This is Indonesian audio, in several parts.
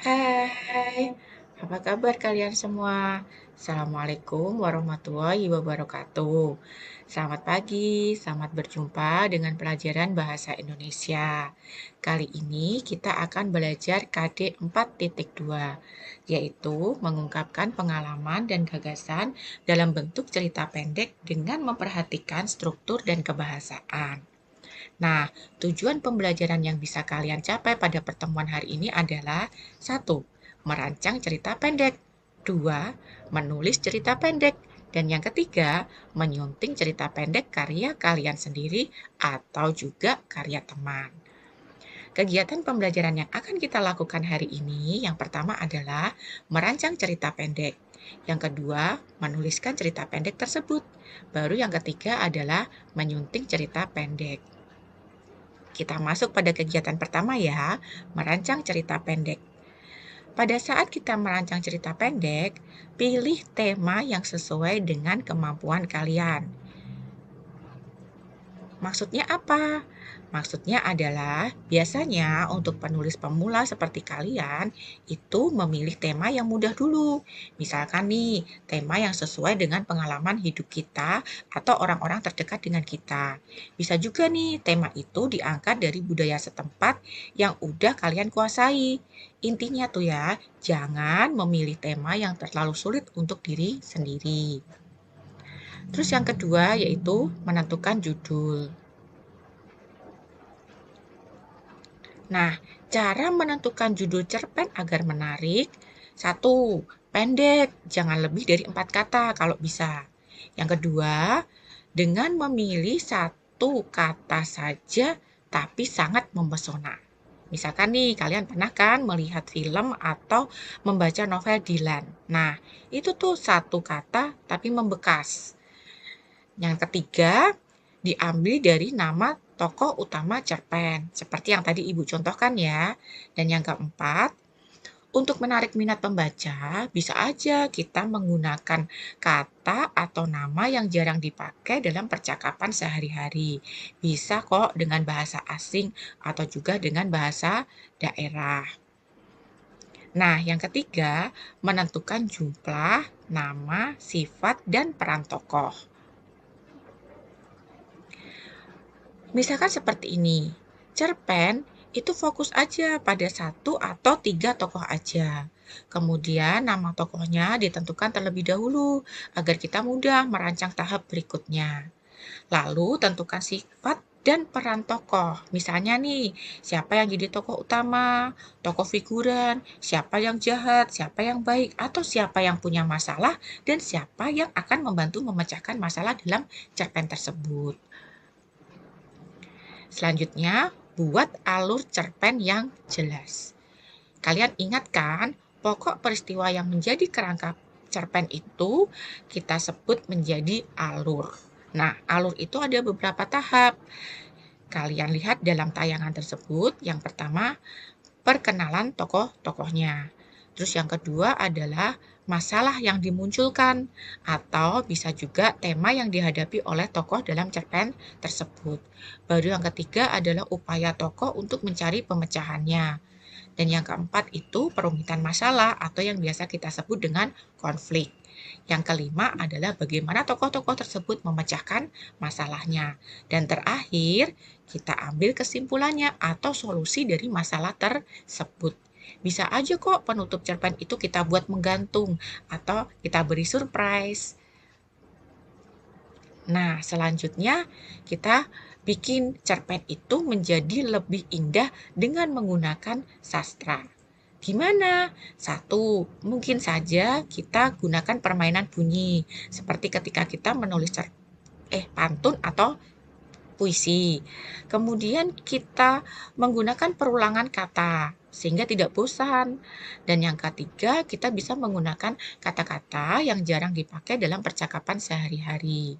Hai, apa kabar kalian semua? Assalamualaikum warahmatullahi wabarakatuh. Selamat pagi, selamat berjumpa dengan pelajaran Bahasa Indonesia. Kali ini kita akan belajar KD 4.2, yaitu mengungkapkan pengalaman dan gagasan dalam bentuk cerita pendek dengan memperhatikan struktur dan kebahasaan. Nah, tujuan pembelajaran yang bisa kalian capai pada pertemuan hari ini adalah: satu, merancang cerita pendek; dua, menulis cerita pendek; dan yang ketiga, menyunting cerita pendek karya kalian sendiri atau juga karya teman. Kegiatan pembelajaran yang akan kita lakukan hari ini, yang pertama adalah merancang cerita pendek. Yang kedua, menuliskan cerita pendek tersebut. Baru yang ketiga adalah menyunting cerita pendek. Kita masuk pada kegiatan pertama ya, merancang cerita pendek. Pada saat kita merancang cerita pendek, pilih tema yang sesuai dengan kemampuan kalian. Maksudnya apa? Maksudnya adalah biasanya untuk penulis pemula seperti kalian itu memilih tema yang mudah dulu. Misalkan nih, tema yang sesuai dengan pengalaman hidup kita atau orang-orang terdekat dengan kita. Bisa juga nih tema itu diangkat dari budaya setempat yang udah kalian kuasai. Intinya tuh ya, jangan memilih tema yang terlalu sulit untuk diri sendiri. Terus yang kedua yaitu menentukan judul. Nah, cara menentukan judul cerpen agar menarik: satu, pendek, jangan lebih dari 4 kata kalau bisa. Yang kedua, dengan memilih satu kata saja tapi sangat memesona. Misalkan nih, kalian pernah kan melihat film atau membaca novel Dylan. Nah, itu tuh satu kata tapi membekas. Yang ketiga, diambil dari nama tokoh utama cerpen, seperti yang tadi Ibu contohkan ya. Dan yang keempat, untuk menarik minat pembaca, bisa aja kita menggunakan kata atau nama yang jarang dipakai dalam percakapan sehari-hari. Bisa kok dengan bahasa asing atau juga dengan bahasa daerah. Nah, yang ketiga, menentukan jumlah, nama, sifat, dan peran tokoh. Misalkan seperti ini, cerpen itu fokus aja pada satu atau 3 tokoh aja. Kemudian nama tokohnya ditentukan terlebih dahulu agar kita mudah merancang tahap berikutnya. Lalu tentukan sifat dan peran tokoh. Misalnya nih, siapa yang jadi tokoh utama, tokoh figuran, siapa yang jahat, siapa yang baik, atau siapa yang punya masalah, dan siapa yang akan membantu memecahkan masalah dalam cerpen tersebut. Selanjutnya, buat alur cerpen yang jelas. Kalian ingat kan, pokok peristiwa yang menjadi kerangka cerpen itu kita sebut menjadi alur. Nah, alur itu ada beberapa tahap. Kalian lihat dalam tayangan tersebut. Yang pertama, perkenalan tokoh-tokohnya. Terus yang kedua adalah masalah yang dimunculkan atau bisa juga tema yang dihadapi oleh tokoh dalam cerpen tersebut. Baru yang ketiga adalah upaya tokoh untuk mencari pemecahannya. Dan yang keempat itu perumitan masalah atau yang biasa kita sebut dengan konflik. Yang kelima adalah bagaimana tokoh-tokoh tersebut memecahkan masalahnya. Dan terakhir, kita ambil kesimpulannya atau solusi dari masalah tersebut. Bisa aja kok penutup cerpen itu kita buat menggantung atau kita beri surprise. Nah, selanjutnya kita bikin cerpen itu menjadi lebih indah dengan menggunakan sastra. Gimana? Satu, mungkin saja kita gunakan permainan bunyi, seperti ketika kita menulis pantun atau puisi. Kemudian kita menggunakan perulangan kata, sehingga tidak bosan. Dan yang ketiga, kita bisa menggunakan kata-kata yang jarang dipakai dalam percakapan sehari-hari.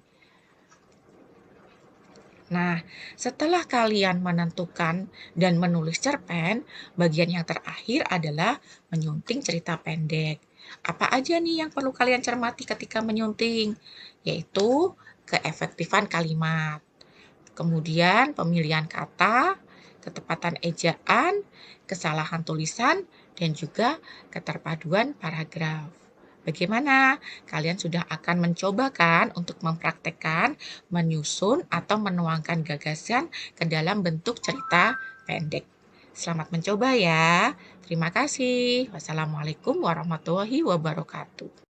Nah, setelah kalian menentukan dan menulis cerpen, bagian yang terakhir adalah menyunting cerita pendek. Apa aja nih yang perlu kalian cermati ketika menyunting? Yaitu keefektifan kalimat, kemudian pemilihan kata, ketepatan ejaan, kesalahan tulisan, dan juga keterpaduan paragraf. Bagaimana? Kalian sudah akan mencoba kan untuk mempraktekkan, menyusun, atau menuangkan gagasan ke dalam bentuk cerita pendek. Selamat mencoba ya. Terima kasih. Wassalamualaikum warahmatullahi wabarakatuh.